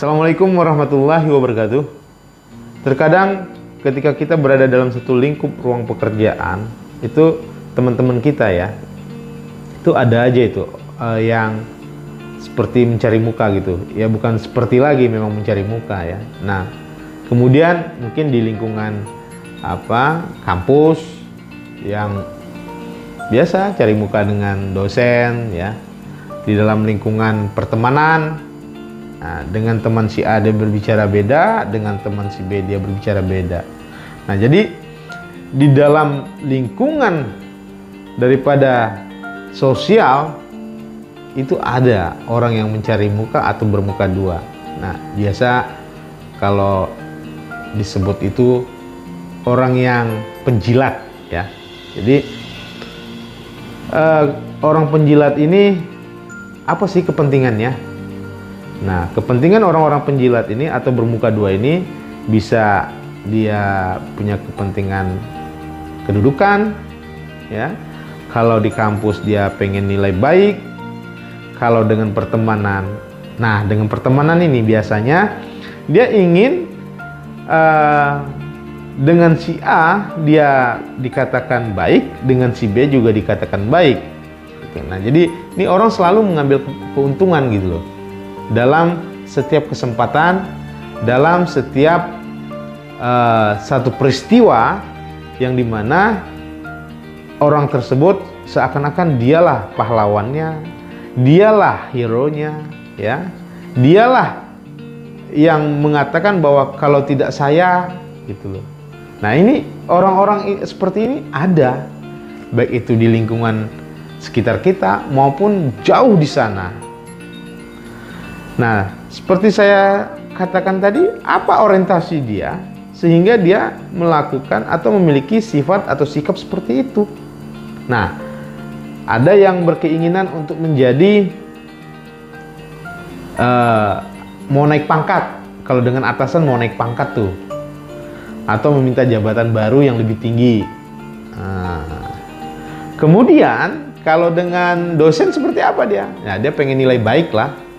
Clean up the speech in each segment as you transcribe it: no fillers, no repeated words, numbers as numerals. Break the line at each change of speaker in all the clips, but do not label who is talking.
Assalamualaikum warahmatullahi wabarakatuh. Terkadang ketika kita berada dalam satu lingkup ruang pekerjaan, itu teman-teman kita ya, itu ada aja itu yang seperti mencari muka gitu. Ya bukan seperti lagi, memang mencari muka ya. Nah, kemudian mungkin di lingkungan kampus yang biasa cari muka dengan dosen ya. Di dalam lingkungan pertemanan, nah, dengan teman si A dia berbicara beda, dengan teman si B dia berbicara beda. Nah, jadi di dalam lingkungan daripada sosial itu ada orang yang mencari muka atau bermuka dua. Nah, biasa kalau disebut itu orang yang penjilat ya. Jadi orang penjilat ini apa sih kepentingannya? Nah, kepentingan orang-orang penjilat ini atau bermuka dua ini bisa dia punya kepentingan kedudukan ya. Kalau di kampus dia pengen nilai baik. Kalau dengan pertemanan, nah dengan pertemanan ini biasanya dia ingin dengan si A dia dikatakan baik, dengan si B juga dikatakan baik. Nah, jadi ini orang selalu mengambil keuntungan gitu loh. Dalam setiap kesempatan, dalam setiap satu peristiwa yang dimana orang tersebut seakan-akan dialah pahlawannya, dialah hero-nya, ya, dialah yang mengatakan bahwa kalau tidak saya, gitu loh. Nah, ini orang-orang seperti ini ada, baik itu di lingkungan sekitar kita maupun jauh di sana. Nah, seperti saya katakan tadi, apa orientasi dia sehingga dia melakukan atau memiliki sifat atau sikap seperti itu. Nah, ada yang berkeinginan untuk menjadi mau naik pangkat. Kalau dengan atasan mau naik pangkat tuh, atau meminta jabatan baru yang lebih tinggi. Kemudian kalau dengan dosen seperti apa dia? Nah, dia pengen nilai baik lah.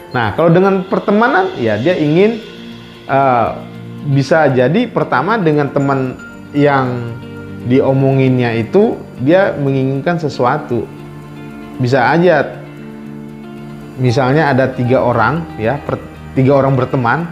Nah, kalau dengan pertemanan, ya dia ingin bisa jadi pertama dengan teman yang diomonginnya itu dia menginginkan sesuatu. Bisa aja, misalnya ada 3 orang ya, 3 orang berteman,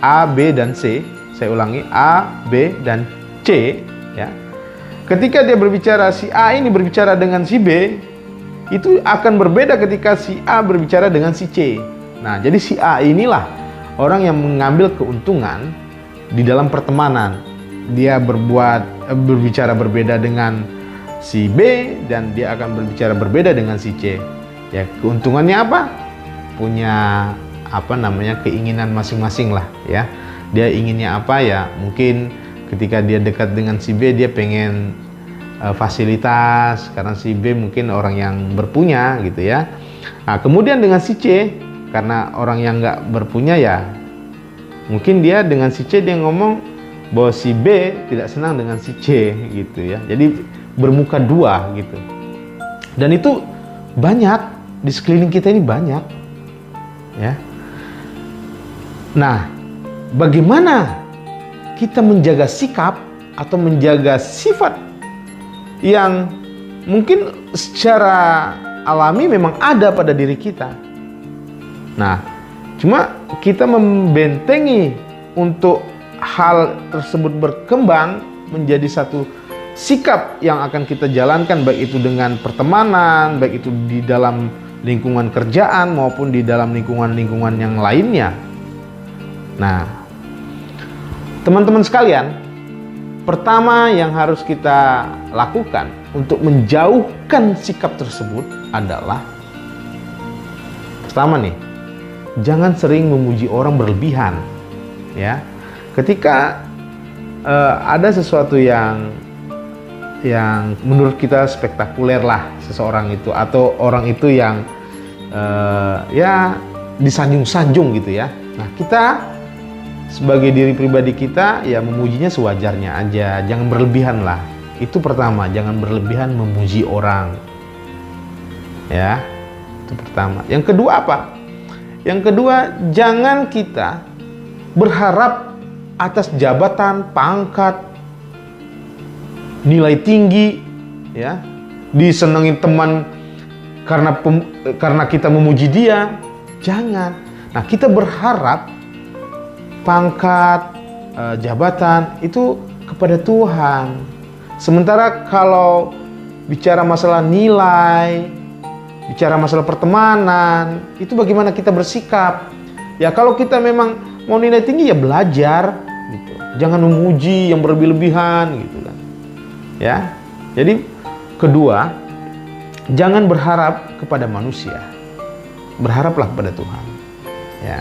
A, B, dan C. Saya ulangi, A, B, dan C ya. Ketika dia berbicara, si A ini berbicara dengan si B, itu akan berbeda ketika si A berbicara dengan si C. Nah, jadi si A inilah orang yang mengambil keuntungan di dalam pertemanan. Dia berbicara berbeda dengan si B dan dia akan berbicara berbeda dengan si C. Ya, keuntungannya apa? Punya keinginan masing-masing lah ya. Dia inginnya apa ya? Mungkin ketika dia dekat dengan si B, dia pengen fasilitas karena si B mungkin orang yang berpunya gitu ya. Nah, kemudian dengan si C, karena orang yang nggak berpunya ya, mungkin dia dengan si C dia ngomong bahwa si B tidak senang dengan si C gitu ya. Jadi bermuka dua gitu. Dan itu banyak di sekeliling kita ini banyak ya. Nah, bagaimana kita menjaga sikap atau menjaga sifat yang mungkin secara alami memang ada pada diri kita. Nah, cuma kita membentengi untuk hal tersebut berkembang menjadi satu sikap yang akan kita jalankan, baik itu dengan pertemanan, baik itu di dalam lingkungan kerjaan maupun di dalam lingkungan-lingkungan yang lainnya. Nah, teman-teman sekalian, pertama yang harus kita lakukan untuk menjauhkan sikap tersebut adalah pertama nih, jangan sering memuji orang berlebihan ya. Ketika ada sesuatu yang menurut kita spektakuler lah seseorang itu, atau orang itu yang ya disanjung-sanjung gitu ya. Nah, kita sebagai diri pribadi kita ya memujinya sewajarnya aja, jangan berlebihan lah. Itu pertama, jangan berlebihan memuji orang ya. Itu pertama. Yang kedua apa? Yang kedua, jangan kita berharap atas jabatan, pangkat, nilai tinggi, ya, disenengin teman karena kita memuji dia. Jangan. Nah, kita berharap pangkat, jabatan itu kepada Tuhan. Sementara kalau bicara masalah nilai, bicara masalah pertemanan, itu bagaimana kita bersikap? Ya kalau kita memang mau nilai tinggi ya belajar gitu. Jangan memuji yang berlebih-lebihan gitu kan. Ya. Jadi kedua, jangan berharap kepada manusia. Berharaplah kepada Tuhan. Ya.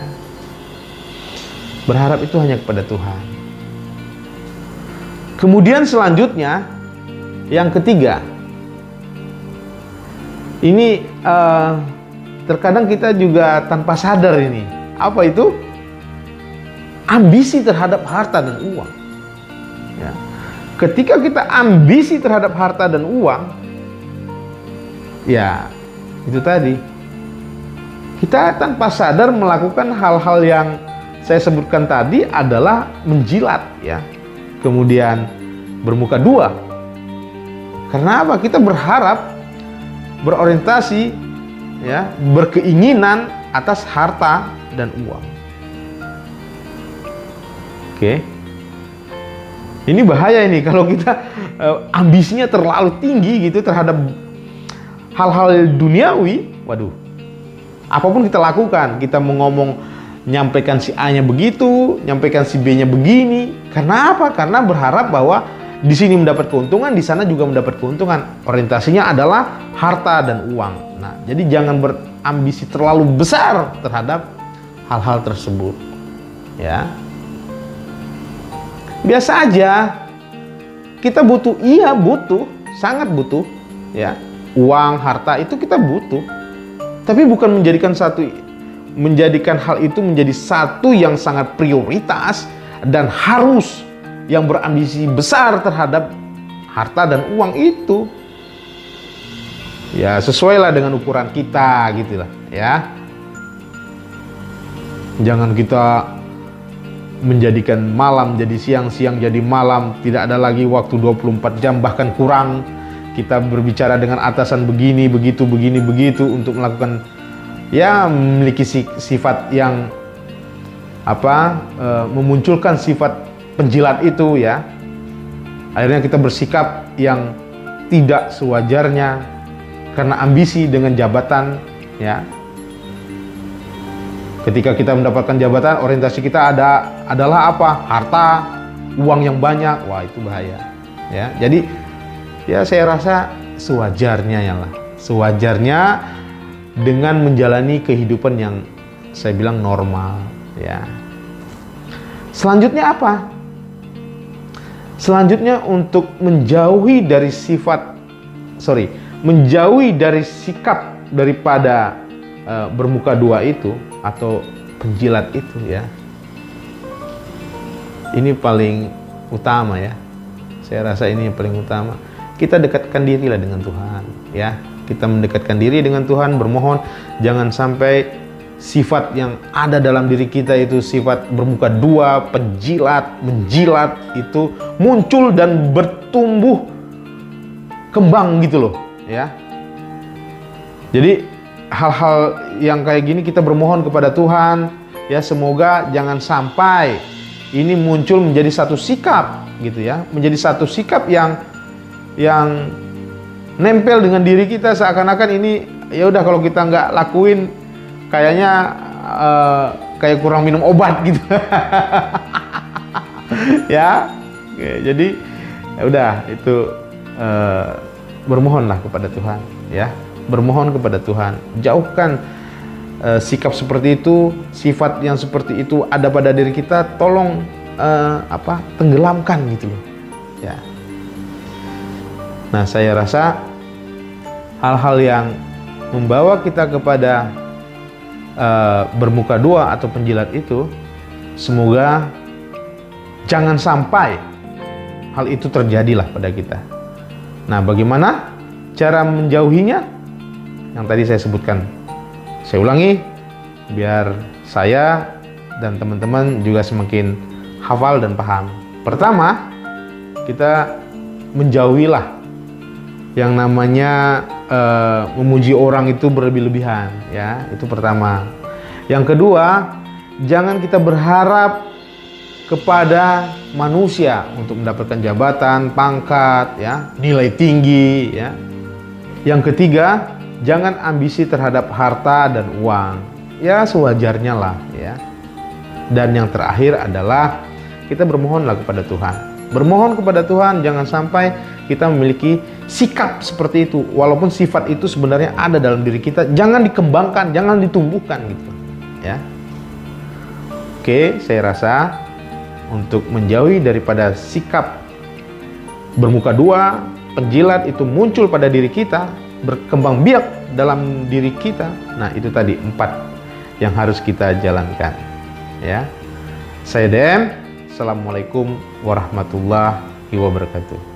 Berharap itu hanya kepada Tuhan. Kemudian selanjutnya yang ketiga, ini terkadang kita juga tanpa sadar ini. Apa itu? Ambisi terhadap harta dan uang. Ya. Ketika kita ambisi terhadap harta dan uang, ya itu tadi. Kita tanpa sadar melakukan hal-hal yang saya sebutkan tadi adalah menjilat, ya. Kemudian bermuka dua. Karena apa? Kita berharap, berorientasi, ya, berkeinginan atas harta dan uang. Oke. Ini bahaya ini kalau kita ambisinya terlalu tinggi gitu terhadap hal-hal duniawi. Waduh. Apapun kita lakukan, kita mau ngomong nyampaikan si A-nya begitu, nyampaikan si B-nya begini. Karena apa? Karena berharap bahwa di sini mendapat keuntungan, di sana juga mendapat keuntungan. Orientasinya adalah harta dan uang. Nah, jadi jangan berambisi terlalu besar terhadap hal-hal tersebut. Ya. Biasa aja. Kita butuh, iya butuh, sangat butuh, ya. Uang, harta itu kita butuh. Tapi bukan menjadikan hal itu menjadi satu yang sangat prioritas dan harus yang berambisi besar terhadap harta dan uang itu. Ya, sesuailah dengan ukuran kita gitulah, ya. Jangan kita menjadikan malam jadi siang, siang jadi malam, tidak ada lagi waktu 24 jam bahkan kurang. Kita berbicara dengan atasan begini, begitu, begini, begitu untuk melakukan, ya, memiliki sifat yang memunculkan sifat penjilat itu, ya. Akhirnya kita bersikap yang tidak sewajarnya karena ambisi dengan jabatan, ya. Ketika kita mendapatkan jabatan, orientasi kita adalah apa? Harta, uang yang banyak. Wah, itu bahaya, ya. Jadi ya saya rasa sewajarnya ya lah. Sewajarnya dengan menjalani kehidupan yang saya bilang normal, ya. Selanjutnya apa? Selanjutnya untuk menjauhi dari sikap daripada bermuka dua itu atau penjilat itu, ya. Ini paling utama, ya. Saya rasa ini yang paling utama. Kita dekatkan dirilah dengan Tuhan, ya. Kita mendekatkan diri dengan Tuhan, bermohon jangan sampai sifat yang ada dalam diri kita itu sifat bermuka dua, penjilat, menjilat itu muncul dan bertumbuh kembang gitu loh, ya. Jadi hal-hal yang kayak gini kita bermohon kepada Tuhan, ya, semoga jangan sampai ini muncul menjadi satu sikap gitu, ya, menjadi satu sikap yang nempel dengan diri kita seakan-akan ini ya udah kalau kita nggak lakuin kayaknya kayak kurang minum obat gitu. Ya. Oke, jadi ya udah itu bermohonlah kepada Tuhan, ya. Bermohon kepada Tuhan. Jauhkan sikap seperti itu, sifat yang seperti itu ada pada diri kita, tolong tenggelamkan gitu loh. Ya. Nah, saya rasa hal-hal yang membawa kita kepada bermuka dua atau penjilat itu, semoga jangan sampai hal itu terjadilah pada kita. Nah, bagaimana cara menjauhinya? Yang tadi saya sebutkan. Saya ulangi, biar saya dan teman-teman juga semakin hafal dan paham. Pertama, kita menjauhilah yang namanya memuji orang itu berlebih-lebihan, ya, itu pertama. Yang kedua, jangan kita berharap kepada manusia untuk mendapatkan jabatan, pangkat, ya, nilai tinggi, ya. Yang ketiga, jangan ambisi terhadap harta dan uang, ya sewajarnya lah, ya. Dan yang terakhir adalah kita bermohonlah kepada Tuhan. Bermohon kepada Tuhan, jangan sampai kita memiliki sikap seperti itu, walaupun sifat itu sebenarnya ada dalam diri kita, jangan dikembangkan, jangan ditumbuhkan gitu, ya. Oke, saya rasa untuk menjauhi daripada sikap bermuka dua, penjilat itu muncul pada diri kita, berkembang biak dalam diri kita. Nah, itu tadi 4 yang harus kita jalankan, ya. Saya Dem. Assalamualaikum warahmatullahi wabarakatuh.